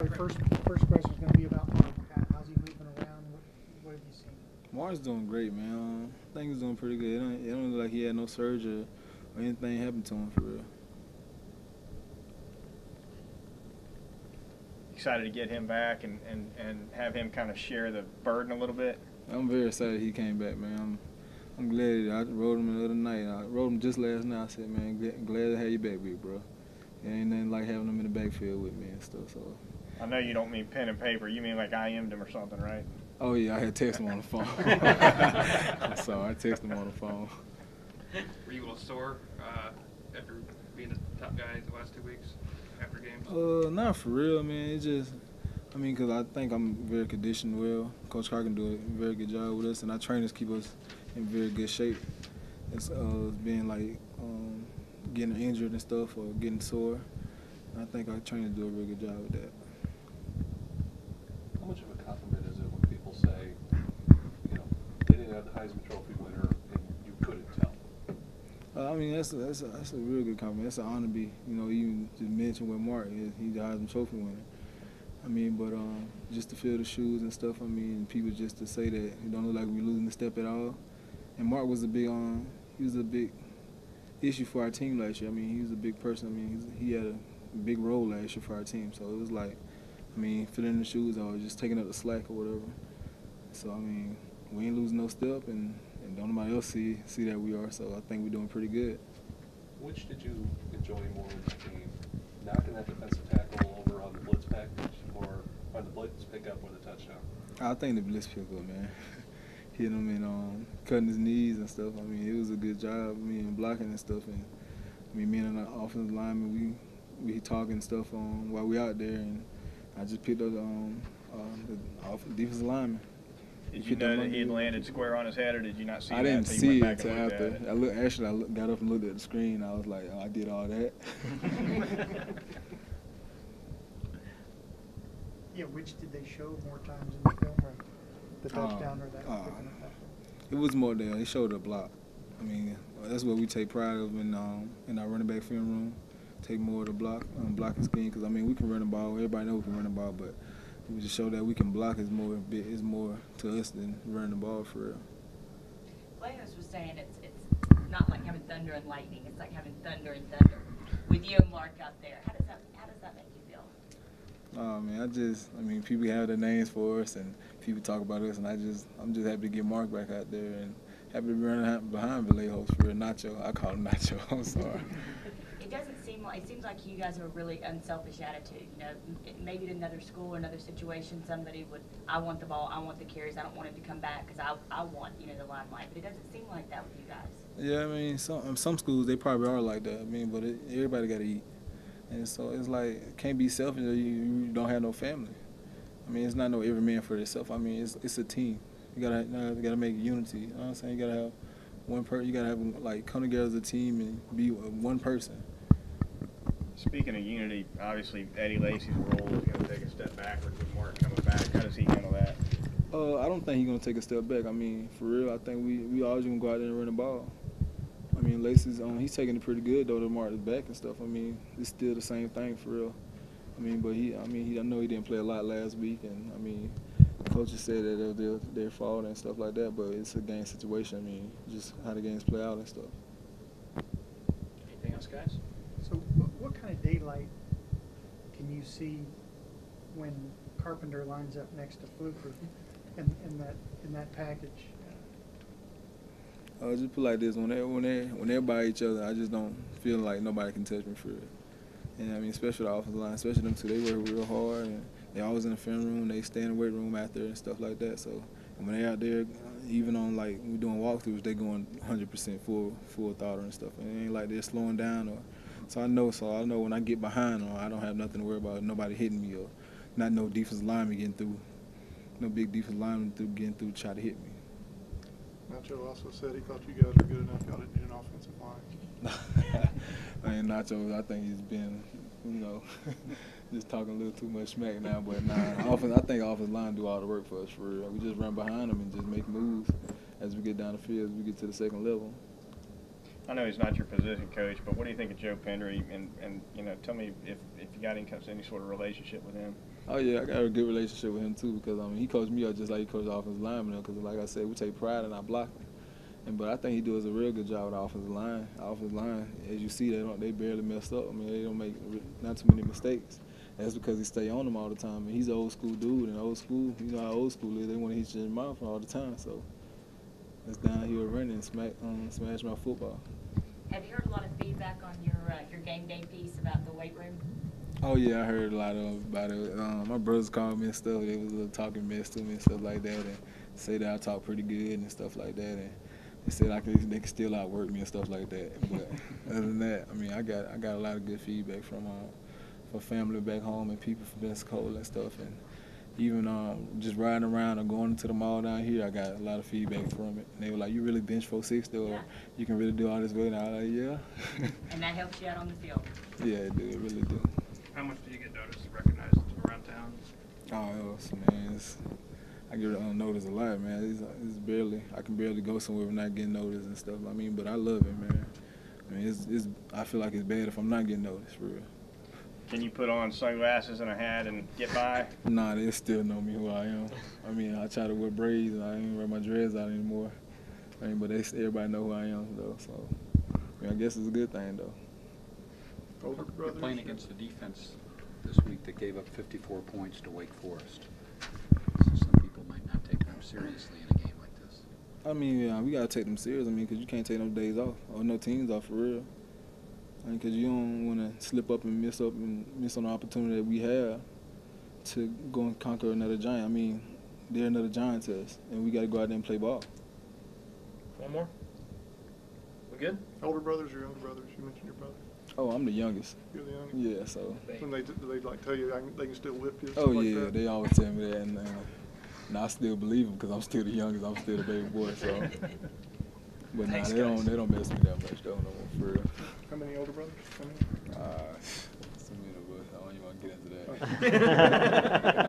First question is going to be about Mark. How's he moving around? What have you seen? Mark's doing great, man. I think he's doing pretty good. It don't look like he had no surgery or anything happened to him for real. Excited to get him back and have him kind of share the burden a little bit? I'm very excited he came back, man. I'm glad. I rode him the other night. I rode him just last night. I said, man, glad to have you back, big bro. It ain't nothing like having him in the backfield with me and stuff. So. I know you don't mean pen and paper. You mean like I IM'd him or something, right? Oh, yeah, I had texted him on the phone. So I texted him on the phone. Were you a little sore after being the top guy the last 2 weeks after games? Not for real, man. It's just, because I think I'm very conditioned well. Coach Carr can do a very good job with us, and our trainers keep us in very good shape. It's being like getting injured and stuff or getting sore. And I think our trainers do a very good job with that. How much of a compliment is it when people say, they didn't have the Heisman Trophy winner and you couldn't tell? That's a real good compliment. That's an honor to be, even to mention with Mark, he's the Heisman Trophy winner. But just to fill the shoes and stuff, people just to say that it don't look like we're losing a step at all. And Mark was a big issue for our team last year. He was a big person. He had a big role last year for our team. So it was like, filling the shoes or just taking up the slack or whatever. So, we ain't losing no step, and don't nobody else see that we are. So I think we're doing pretty good. Which did you enjoy more with the team? Knocking that defensive tackle over on the blitz package or on the blitz pickup with a touchdown? I think the blitz pickup, man. Hitting him and cutting his knees and stuff. It was a good job, blocking and stuff. And me and the offensive lineman, we talking stuff while we out there, and I just picked up the defensive lineman. Did you know that he had landed square on his head, or did you not see that? I didn't see it until after. I got up and looked at the screen. I was like, oh, I did all that. Yeah, which did they show more times in the film, or the touchdown or that? It was more there. They showed a block. That's what we take pride of in our running back film room. Take more of the blocking scheme, because we can run the ball. Everybody knows we can run the ball, but we just show that we can block is more to us than running the ball for real. Lance was saying it's not like having thunder and lightning. It's like having thunder and thunder. With you and Mark out there, how does that make you feel? People have their names for us and people talk about us, and I'm just happy to get Mark back out there and happy to be running behind Vallejo's for real. Nacho. I call him Nacho. I'm sorry. It seems like you guys have a really unselfish attitude. Maybe at another school or another situation, somebody would, I want the ball, I want the carries, I don't want him to come back because I want, the limelight. But it doesn't seem like that with you guys. Yeah, some schools, they probably are like that. But everybody got to eat. And so it's like, it can't be selfish if you don't have no family. It's not no every man for himself. It's a team. You gotta make unity. You know what I'm saying? You gotta have one person. You gotta have come together as a team and be one person. Speaking of unity, obviously Eddie Lacy's role is going to take a step backwards with Mark coming back. How does he handle that? I don't think he's going to take a step back. For real, I think we always going to go out there and run the ball. Lacy's he's taking it pretty good though to Mark is back and stuff. It's still the same thing for real. But I know he didn't play a lot last week, and coaches said that it was their fault and stuff like that. But it's a game situation. Just how the games play out and stuff. Anything else, guys? So what kind of daylight can you see when Carpenter lines up next to Fluker in that package? Just put it like this: when they're by each other, I just don't feel like nobody can touch me for it. And especially the offensive line, especially them two, they work real hard, and they always in the film room. They stay in the weight room after and stuff like that. So when they're out there, even on we doing walkthroughs, they going 100% full throttle and stuff. And it ain't like they're slowing down or. So I know when I get behind them, I don't have nothing to worry about. Nobody hitting me or not no defensive lineman getting through. No big defensive lineman getting through to try to hit me. Nacho also said he thought you guys were good enough. Y'all didn't need an offensive line. Nacho, I think he's been, just talking a little too much smack now. But I think offensive line do all the work for us for real. We just run behind them and just make moves as we get down the field, as we get to the second level. I know he's not your position coach, but what do you think of Joe Pendry? And tell me if you got any sort of relationship with him. Oh yeah, I got a good relationship with him too because he coached me up just like he coached the offensive lineman. Because like I said, we take pride in our blocking. But I think he does a real good job with the offensive line. The offensive line, as you see, they barely mess up. I mean, they don't make not too many mistakes. That's because he stay on them all the time. And he's an old school dude, and old school, you know how old school is. They want to hit you in the mouth all the time. So that's downhill running and smash my football. Have you heard a lot of feedback on your game day piece about the weight room? Oh yeah, I heard a lot about it. My brothers called me and stuff. They was talking mess to me and stuff like that, and say that I talk pretty good and stuff like that. And they said like they can still outwork me and stuff like that. But other than that, I mean, I got a lot of good feedback from family back home and people from Pensacola and stuff. And even just riding around or going to the mall down here, I got a lot of feedback from it. And they were like, "You really bench 460, or you can really do all this weight?" And I was like, "Yeah." And that helps you out on the field. Yeah, it do. It really do. How much do you get noticed and recognized around town? Oh, man, I get noticed a lot, man. It's barely, I can barely go somewhere and not getting noticed and stuff. I mean, but I love it, man. I mean, I feel like it's bad if I'm not getting noticed, for real. Can you put on sunglasses and a hat and get by? Nah, they still know me who I am. I mean, I try to wear braids and I ain't wear my dreads out anymore. I mean, but everybody know who I am, though. So, I mean, I guess it's a good thing, though. Older You're brothers? playing against the defense this week that gave up 54 points to Wake Forest. So some people might not take them seriously in a game like this. I mean, yeah, we got to take them serious. I mean, because you can't take no days off or no teams off, for real. I mean, because you don't want to slip up and miss on the opportunity that we have to go and conquer another giant. I mean, they're another giant to us, and we got to go out there and play ball. One more? We good? Older brothers or younger brothers? You mentioned your brother. Oh, I'm the youngest. You're the youngest? Yeah, so. When they like tell you they can still whip you? Oh, stuff like yeah, that? they always tell me that, and I still believe them because I'm still the youngest. I'm still the baby boy, so. But nah, they don't mess me that much, though, no more, for real. How many older brothers? How many? So many of us. I don't even want to get into that.